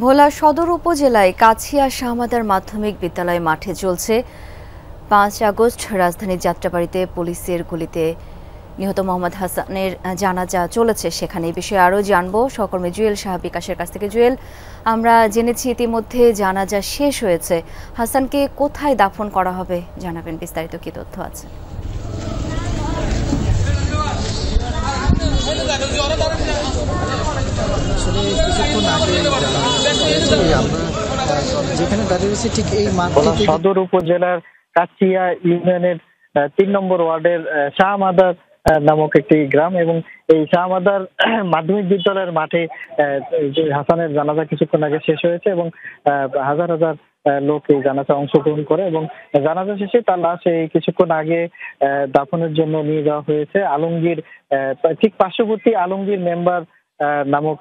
ভোলা সদর উপজেলায় কাছিয়া শাহমাদার মাধ্যমিক বিদ্যালয় মাঠে চলছে ৫ আগস্ট রাজধানীর যাত্রাবাড়িতে পুলিশের গুলিতে নিহত মোহাম্মদ হাসানের জানাজা চলেছে। সেখানে এই বিষয়ে আরও জানবো সহকর্মী জুয়েল সাহা বিকাশের কাছ থেকে। জুয়েল, আমরা জেনেছি ইতিমধ্যে জানাজা শেষ হয়েছে, হাসানকে কোথায় দাফন করা হবে জানাবেন, বিস্তারিত কি তথ্য আছে? যেখানে দাঁড়িয়ে রয়েছে ঠিক এই মাঠ সদর উপজেলার কাছিয়া ইউনিয়নের ৩ নম্বর ওয়ার্ডের শাহমাদার নামক একটি গ্রাম, এবং এই শাহমাদার মাধ্যমিক বিদ্যালয়ের মাঠে হাসানের জানাজা কিছুক্ষণ আগে শেষ হয়েছে এবং হাজার হাজার লোক এই জানাজা অংশগ্রহণ করে এবং জানাজা শেষে তার লাশ এই কিছুক্ষণ আগে দাফনের জন্য নিয়ে যাওয়া হয়েছে আলমগীর, ঠিক পার্শ্ববর্তী আলমগীর মেম্বার নামক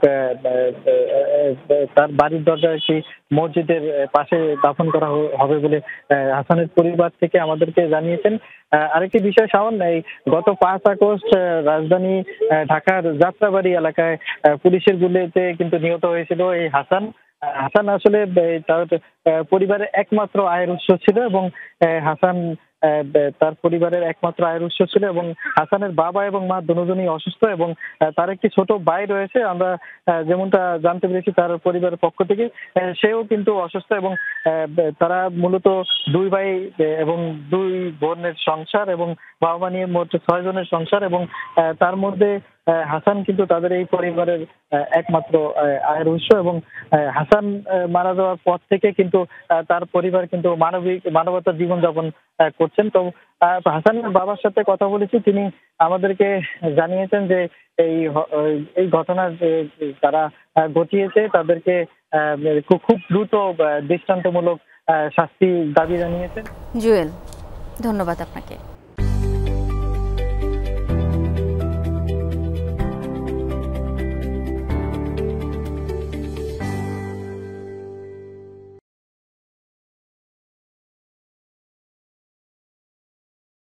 তার বাড়ির দরজায় একটি মসজিদের পাশে দাফন করা হবে বলে হাসানের পরিবার থেকে আমাদেরকে জানিয়েছেন। আরেকটি বিষয় শাওন, এই গত ৫ আগস্ট রাজধানী ঢাকার যাত্রাবাড়ি এলাকায় পুলিশের গুলিতে কিন্তু নিহত হয়েছিল এই হাসান। হাসান আসলে তার পরিবারের একমাত্র আয়ের উৎস ছিল এবং হাসান তার পরিবারের একমাত্র আয়ের উৎস ছিল এবং হাসানের বাবা এবং মা দুজনই অসুস্থ এবং তার একটি ছোট ভাই রয়েছে। আমরা যেমনটা জানতে পেরেছি তার পরিবারের পক্ষ থেকে, সেও কিন্তু অসুস্থ এবং তারা মূলত ২ ভাই এবং ২ বোনের সংসার এবং বাবা মা নিয়ে মোট ৬ জনের সংসার, এবং তার মধ্যে হাসান কিন্তু তাদের এই পরিবারের একমাত্র আয়ের উৎস এবং হাসান মারা যাওয়ার পর থেকে কিন্তু তার পরিবার কিন্তু মানবতার জীবনযাপন করছেন। তো হাসানের বাবার সাথে কথা বলেছি, তিনি আমাদেরকে জানিয়েছেন যে এই ঘটনার তারা ঘটিয়েছে তাদেরকে খুব দ্রুত দৃষ্টান্তমূলক শাস্তি দাবি জানিয়েছেন। জুয়েল, ধন্যবাদ আপনাকে।